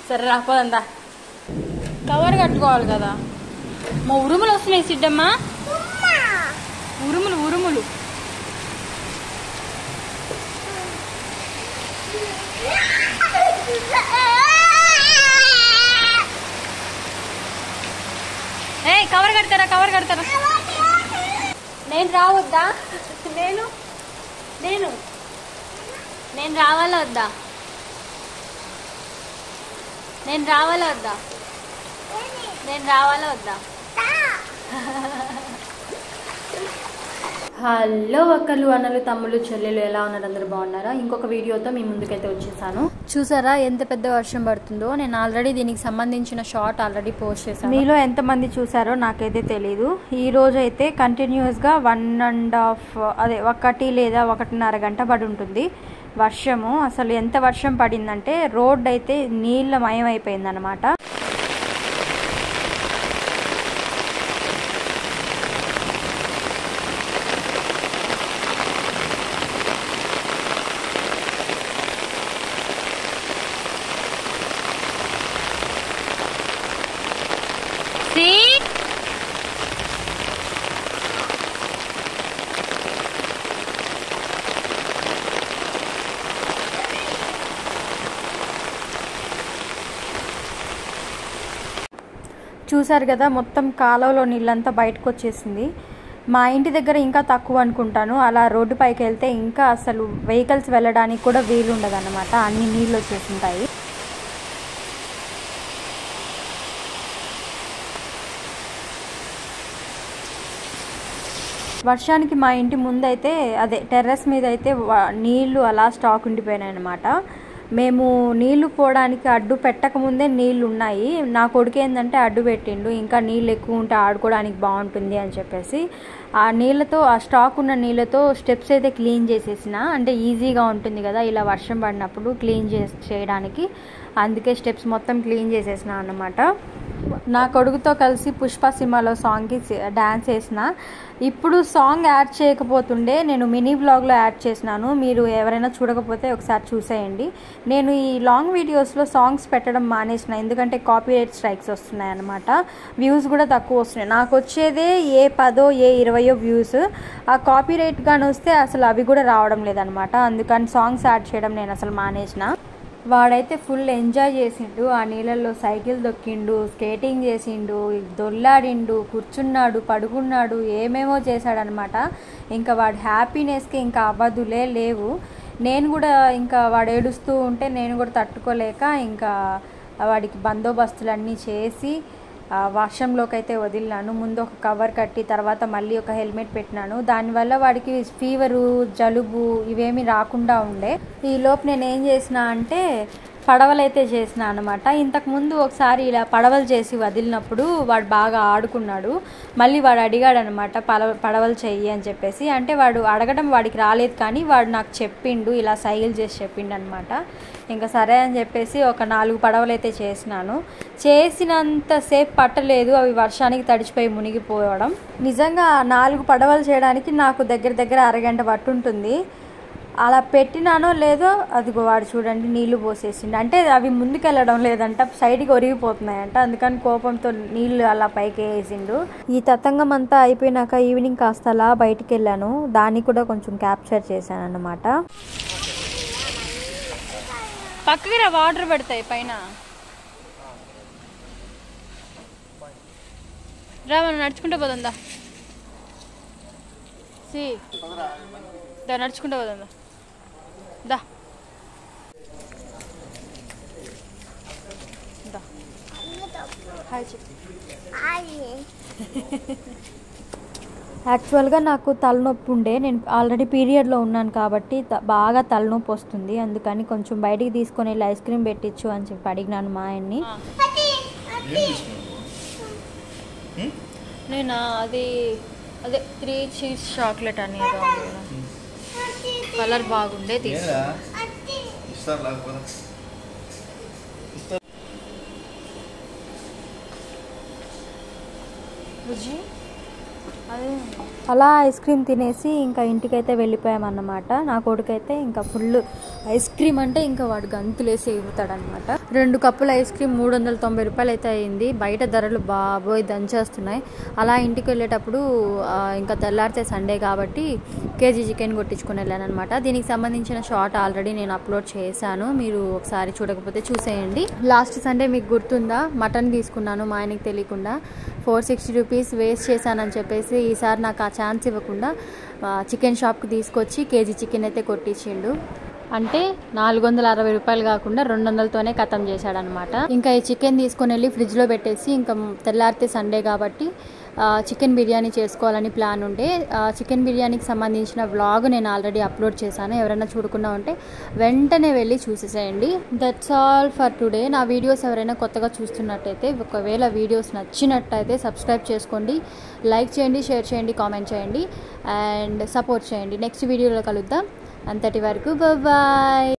సరే రాపోదందా కవర్ కట్టుకోవాలి కదా. మా ఉరుములు వస్తున్నాయి సిడ్డమ్మా, ఉరుములు ఉరుములు. ఏ కవర్ కడతారా, కవర్ కడతారా? నేను రావద్దా? నేను నేను నేను రావాలా వద్దా? నేను రావాలా వద్దా? నేను రావాలా వద్దా? హలో అక్కలు అన్నలు తమ్ముళ్ళు చెల్లెలు ఎలా ఉన్నారు? అందరూ బాగున్నారా? ఇంకొక వీడియోతో మీ ముందుకైతే వచ్చేసాను. చూసారా ఎంత పెద్ద వర్షం పడుతుందో? నేను ఆల్రెడీ దీనికి సంబంధించిన షార్ట్ ఆల్రెడీ పోస్ట్ చేశాను. మీలో ఎంతమంది చూసారో నాకైతే తెలీదు. ఈ రోజు అయితే కంటిన్యూస్గా 1.5 1 లేదా 1.5 గంట పడి ఉంటుంది వర్షము. అసలు ఎంత వర్షం పడిందంటే రోడ్ అయితే నీళ్ళమయం అయిపోయింది అనమాట. చూసారు కదా మొత్తం కాలువలో నీళ్ళంతా బయటకు వచ్చేసింది. మా ఇంటి దగ్గర ఇంకా తక్కువ అనుకుంటాను. అలా రోడ్డు పైకి వెళ్తే ఇంకా అసలు వెహికల్స్ వెళ్ళడానికి కూడా వీలు ఉండదు అన్నమాట, అన్ని నీళ్ళు వచ్చేసింటాయి. వర్షానికి మా ఇంటి ముందైతే టెర్రస్ మీద అయితే నీళ్లు అలా స్టాక్ ఉండిపోయినాయి అన్నమాట. మేము నీళ్లు పోవడానికి అడ్డు పెట్టకముందే నీళ్ళు ఉన్నాయి. నా కొడుకు ఏంటంటే అడ్డు పెట్టిండు, ఇంకా నీళ్ళు ఎక్కువ ఉంటే ఆడుకోవడానికి బాగుంటుంది అని చెప్పేసి ఆ నీళ్ళతో, ఆ స్టాక్ ఉన్న నీళ్ళతో స్టెప్స్ అయితే క్లీన్ చేసేసిన. అంటే ఈజీగా ఉంటుంది కదా ఇలా వర్షం పడినప్పుడు క్లీన్ చేయడానికి, అందుకే స్టెప్స్ మొత్తం క్లీన్ చేసేసిన అన్నమాట. నా కొడుకుతో కలిసి పుష్ప సినిమాలో సాంగ్కి డ్యాన్స్ చేసిన. ఇప్పుడు సాంగ్ యాడ్ చేయకపోతుండే నేను మినీ వ్లాగ్లో యాడ్ చేసినాను. మీరు ఎవరైనా చూడకపోతే ఒకసారి చూసేయండి. నేను ఈ లాంగ్ వీడియోస్లో సాంగ్స్ పెట్టడం మానేసిన, ఎందుకంటే కాపీరైట్ స్ట్రైక్స్ వస్తున్నాయి అన్నమాట. వ్యూస్ కూడా తక్కువ వస్తున్నాయి. నాకు వచ్చేదే ఏ 10 ఏ 20 వ్యూస్. ఆ కాపీరైట్ కానీ వస్తే అసలు అవి కూడా రావడం లేదనమాట. అందుకని సాంగ్స్ యాడ్ చేయడం నేను అసలు మానేసిన. వాడైతే ఫుల్ ఎంజాయ్ చేసిండు. ఆ నీళ్ళల్లో సైకిల్ దొక్కిండు, స్కేటింగ్ చేసిండు, దొల్లాడిండు, కూర్చున్నాడు, పడుకున్నాడు, ఏమేమో చేశాడనమాట. ఇంకా వాడి హ్యాపీనెస్కి ఇంకా అవధులే లేవు. నేను కూడా ఇంకా వాడు ఏడుస్తూ ఉంటే నేను కూడా తట్టుకోలేక ఇంకా వాడికి బందోబస్తులన్నీ చేసి వర్షంలోకి అయితే వదిలినాను. ముందు ఒక కవర్ కట్టి తర్వాత మళ్ళీ ఒక హెల్మెట్ పెట్టినాను. దానివల్ల వాడికి ఫీవరు, జలుబు ఇవేమీ రాకుండా ఉండే. ఈలోపు నేను ఏం చేసిన అంటే పడవలైతే చేసిన అనమాట. ఇంతకుముందు ఒకసారి ఇలా పడవలు చేసి వదిలినప్పుడు వాడు బాగా ఆడుకున్నాడు. మళ్ళీ వాడు అడిగాడు అనమాట పడవలు చెయ్యి అని చెప్పేసి. అంటే వాడు అడగడం వాడికి రాలేదు, కానీ వాడు నాకు చెప్పిండు, ఇలా సైకిల్ చేసి చెప్పిండు అనమాట. ఇంకా సరే అని చెప్పేసి ఒక 4 పడవలు అయితే చేసినాను. చేసినంతసేపు పట్టలేదు అవి వర్షానికి తడిచిపోయి మునిగిపోవడం. నిజంగా 4 పడవలు చేయడానికి నాకు దగ్గర అరగంట పట్టుంటుంది. అలా పెట్టినానో లేదో అదిగో వాడు చూడండి నీళ్లు పోసేసిండు. అంటే అవి ముందుకెళ్ళడం లేదంట, సైడ్కి ఒరిగిపోతున్నాయంట. అందుకని కోపంతో నీళ్లు అలా పైకి వేసిండు. ఈ తతంగం అంతా అయిపోయినాక ఈవినింగ్ కాస్త అలా బయటికి వెళ్ళాను. దాన్ని కూడా కొంచెం క్యాప్చర్ చేశాను అన్నమాట. పక్కకి రా, వాటర్ పెడతాయి పైన. రా మనం నడుచుకుంటూ పోతుందా, నడుచుకుంటూ పోతుందా దా. యాక్చువల్గా నాకు తలనొప్పి ఉండే, నేను ఆల్రెడీ పీరియడ్లో ఉన్నాను కాబట్టి బాగా తలనొప్పి వస్తుంది. అందుకని కొంచెం బయటికి తీసుకొని వెళ్ళి ఐస్ క్రీమ్ పెట్టించు అని చెప్పి అడిగినాను మా ఆయన్ని. నేనా అదే 3 చీజ్ చాక్లెట్ అనేది కలర్ బాగుండే తీసుకు. బుజ్జి అదే అలా ఐస్ క్రీమ్ తినేసి ఇంకా ఇంటికైతే వెళ్ళిపోయామన్నమాట. నా కొడుకైతే ఇంకా ఫుల్ ఐస్ క్రీమ్ అంటే ఇంకా వాడు గంతులేసి ఎగురుతాడనమాట. 2 కప్పుల ఐస్ క్రీమ్ 390 రూపాయలు అయితే అయింది. బయట ధరలు బాబోయ్ దంచేస్తున్నాయి. అలా ఇంటికి వెళ్ళేటప్పుడు ఇంకా తెల్లారితే సండే కాబట్టి కేజీ చికెన్ కొట్టించుకుని వెళ్ళాను అనమాట. దీనికి సంబంధించిన షార్ట్ ఆల్రెడీ నేను అప్లోడ్ చేశాను, మీరు ఒకసారి చూడకపోతే చూసేయండి. లాస్ట్ సండే మీకు గుర్తుందా, మటన్ తీసుకున్నాను మా ఆయనకి తెలియకుండా. 460 రూపీస్ వేస్ట్ చేశానని చెప్పేసి ఈసారి నాకు ఆ ఛాన్స్ ఇవ్వకుండా చికెన్ షాప్కి తీసుకొచ్చి కేజీ చికెన్ అయితే కొట్టించిండు. అంటే 460 రూపాయలు కాకుండా 200తోనే ఖతం చేశాడనమాట. ఇంకా ఈ చికెన్ తీసుకొని వెళ్ళి ఫ్రిడ్జ్లో పెట్టేసి ఇంకా తెల్లారితే సండే కాబట్టి చికెన్ బిర్యానీ చేసుకోవాలని ప్లాన్ ఉండే. చికెన్ బిర్యానీకి సంబంధించిన వ్లాగ్ నేను ఆల్రెడీ అప్లోడ్ చేశాను, ఎవరైనా చూడకుండా ఉంటే వెంటనే వెళ్ళి చూసేసేయండి. That's all for today. నా వీడియోస్ ఎవరైనా కొత్తగా చూస్తున్నట్టయితే, ఒకవేళ వీడియోస్ నచ్చినట్టయితే సబ్స్క్రైబ్ చేసుకోండి, లైక్ చేయండి, షేర్ చేయండి, కామెంట్ చేయండి అండ్ సపోర్ట్ చేయండి. నెక్స్ట్ వీడియోలో కలుద్దాం. అంతటి వరకు బాయ్.